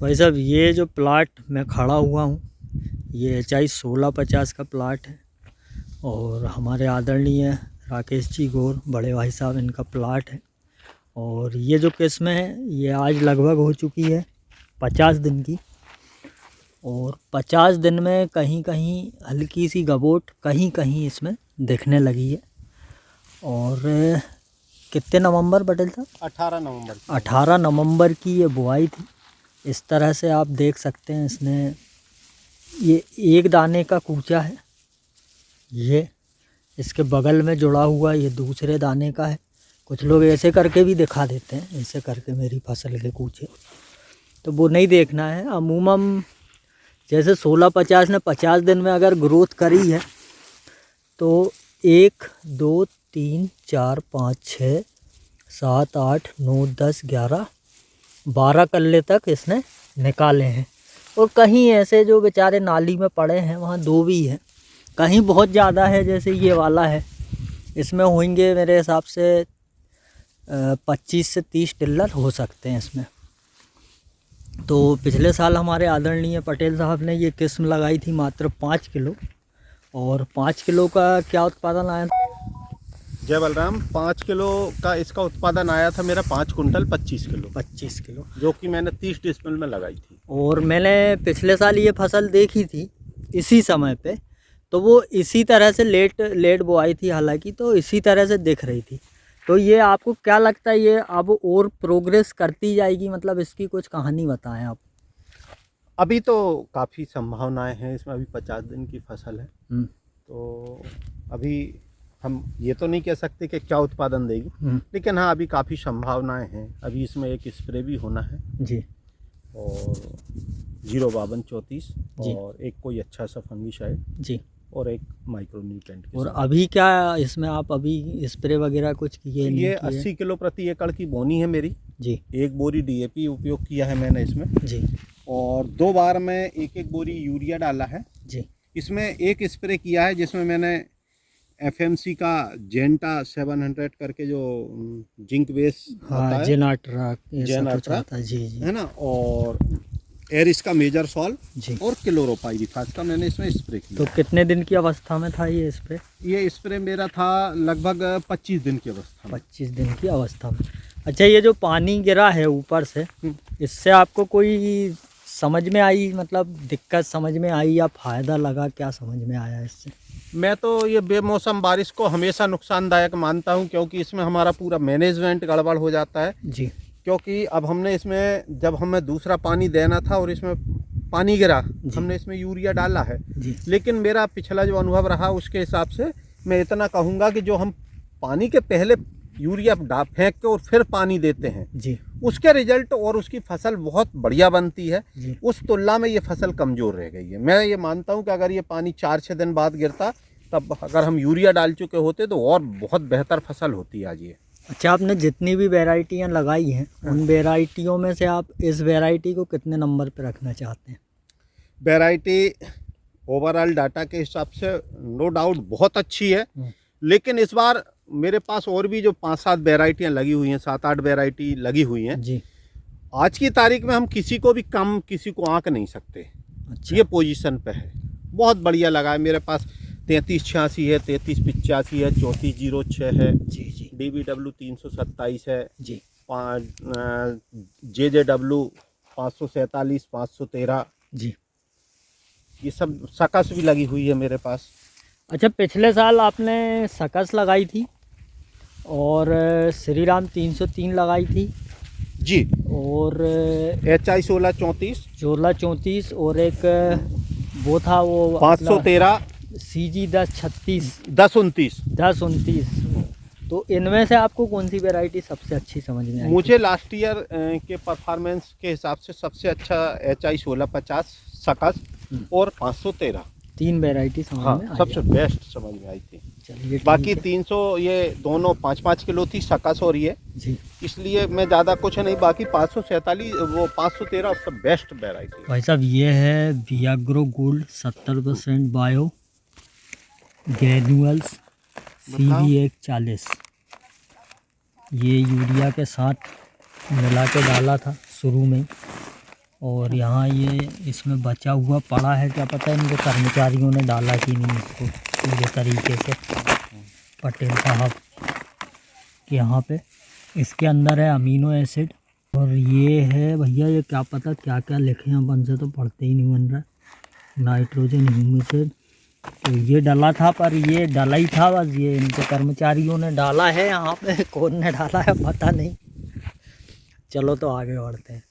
भाई साहब ये जो प्लाट मैं खड़ा हुआ हूँ ये HI 1650 का प्लाट है और हमारे आदरणीय राकेश जी गौर बड़े भाई साहब इनका प्लाट है। और ये जो किस्म है ये आज लगभग हो चुकी है 50 दिन की, और 50 दिन में कहीं कहीं हल्की सी गबोट कहीं कहीं इसमें दिखने लगी है। और कितने नवंबर पटेल साहब? 18 नवंबर की ये बुआई थी। इस तरह से आप देख सकते हैं इसने ये एक दाने का कूचा है, ये इसके बगल में जुड़ा हुआ ये दूसरे दाने का है। कुछ लोग ऐसे करके भी दिखा देते हैं, ऐसे करके मेरी फसल के कूचे, तो वो नहीं देखना है। अमूमन जैसे 1650 ने 50 दिन में अगर ग्रोथ करी है तो 1 2 3 4 5 6 7 8 9 10 11 12 कल्ले तक इसने निकाले हैं। और कहीं ऐसे जो बेचारे नाली में पड़े हैं वहाँ 2 भी हैं, कहीं बहुत ज़्यादा है जैसे ये वाला है, इसमें होंगे मेरे हिसाब से 25 से 30 टिल्लर हो सकते हैं इसमें। तो पिछले साल हमारे आदरणीय पटेल साहब ने ये किस्म लगाई थी मात्र 5 किलो, और 5 किलो का क्या उत्पादन आया था? जय बलराम। 5 किलो का इसका उत्पादन आया था मेरा 5 कुंटल 25 किलो, जो कि मैंने 30 डिसमिल में लगाई थी। और मैंने पिछले साल ये फसल देखी थी इसी समय पे, तो वो इसी तरह से लेट बुआई थी हालांकि, तो इसी तरह से दिख रही थी। तो ये आपको क्या लगता है ये अब और प्रोग्रेस करती जाएगी? मतलब इसकी कुछ कहानी बताएं आप। अभी तो काफ़ी संभावनाएं हैं इसमें, अभी 50 दिन की फसल है तो अभी हम ये तो नहीं कह सकते कि क्या उत्पादन देगी, लेकिन हाँ अभी काफ़ी संभावनाएं हैं। अभी इसमें एक स्प्रे भी होना है जी, और 05234 और एक कोई अच्छा सा फंगीसाइड जी, और एक माइक्रोन्यूट्रेंट। और अभी क्या इसमें आप अभी स्प्रे वगैरह कुछ किए? ये 80 किलो प्रति एकड़ की बोनी है मेरी जी। 1 बोरी DAP उपयोग किया है मैंने इसमें जी, और 2 बार में 1 बोरी यूरिया डाला है जी। इसमें एक स्प्रे किया है जिसमें मैंने FMC का जेंटा 700 करके जो जिंक बेस आता है, जेनाट्रा जी जी, है ना, और एरिस का मेजर सॉल जी, और क्लोरोपाइरिफास का मैंने इसमें स्प्रे किया। तो कितने दिन की अवस्था में था ये स्प्रे? ये स्प्रे मेरा था लगभग 25 दिन की अवस्था में। 25 दिन की अवस्था में। अच्छा, ये जो पानी गिरा है ऊपर से, इससे आपको कोई समझ में आई, मतलब दिक्कत समझ में आई या फ़ायदा लगा, क्या समझ में आया इससे? मैं तो ये बेमौसम बारिश को हमेशा नुकसानदायक मानता हूँ, क्योंकि इसमें हमारा पूरा मैनेजमेंट गड़बड़ हो जाता है जी। क्योंकि अब हमने इसमें जब हमें दूसरा पानी देना था और इसमें पानी गिरा, हमने इसमें यूरिया डाला है जी। लेकिन मेरा पिछला जो अनुभव रहा उसके हिसाब से मैं इतना कहूँगा कि जो हम पानी के पहले यूरिया फेंक के और फिर पानी देते हैं जी, उसके रिजल्ट और उसकी फसल बहुत बढ़िया बनती है। उस तुलना में ये फसल कमज़ोर रह गई है। मैं ये मानता हूँ कि अगर ये पानी 4-6 दिन बाद गिरता, तब अगर हम यूरिया डाल चुके होते तो और बहुत बेहतर फसल होती आज ये। अच्छा, आपने जितनी भी वैरायटियाँ लगाई हैं उन वैरायटियों में से आप इस वैरायटी को कितने नंबर पर रखना चाहते हैं? वैरायटी ओवरऑल डाटा के हिसाब से नो डाउट बहुत अच्छी है, लेकिन इस बार मेरे पास और भी जो 5-7 वैरायटियाँ लगी हुई हैं, 7-8 वैरायटी लगी हुई हैं जी। आज की तारीख में हम किसी को भी कम किसी को आंक नहीं सकते। अच्छा। ये पोजीशन पे है, बहुत बढ़िया लगा है। मेरे पास 3386 है, 3385 है, 3406 है जी जी, DBW 327 है जी, JJW 547 513 जी, ये सब सकस भी लगी हुई है मेरे पास। अच्छा, पिछले साल आपने सकस लगाई थी और श्रीराम 303 लगाई थी जी, और HI 1634 और एक वो था वो 513 CG 1036 1029। तो इनमें से आपको कौन सी वैरायटी सबसे अच्छी समझ में आई? मुझे लास्ट ईयर के परफॉर्मेंस के हिसाब से सबसे अच्छा HI 1650 सकस और 513, 3 वैरायटी समझ में आई, सबसे बेस्ट समझ में आई थी। चलिए, बाकी 300 ये दोनों 5-5 किलो थी सकस और ये जी, इसलिए मैं ज़्यादा कुछ नहीं, बाकी 547 वो 513 सब बेस्ट वैरायटी। भाई साहब ये है वियाग्रो गोल्ड 70% बायो ग्रेन्यूल्स CB 140, ये यूरिया के साथ मिला के डाला था शुरू में, और यहाँ ये इसमें बचा हुआ पड़ा है, क्या पता इनके कर्मचारियों ने डाला कि नहीं इसको पूरे तरीके से। पटेल साहब के यहाँ पे इसके अंदर है अमीनो एसिड, और ये है भैया ये क्या पता क्या क्या लिखे हैं, अपन से तो पढ़ते ही नहीं बन रहा। नाइट्रोजन ह्यूमिसेड, तो ये डला था, पर ये डला ही था बस, ये इनके कर्मचारियों ने डाला है यहाँ पे, कौन ने डाला है पता नहीं। चलो तो आगे बढ़ते हैं।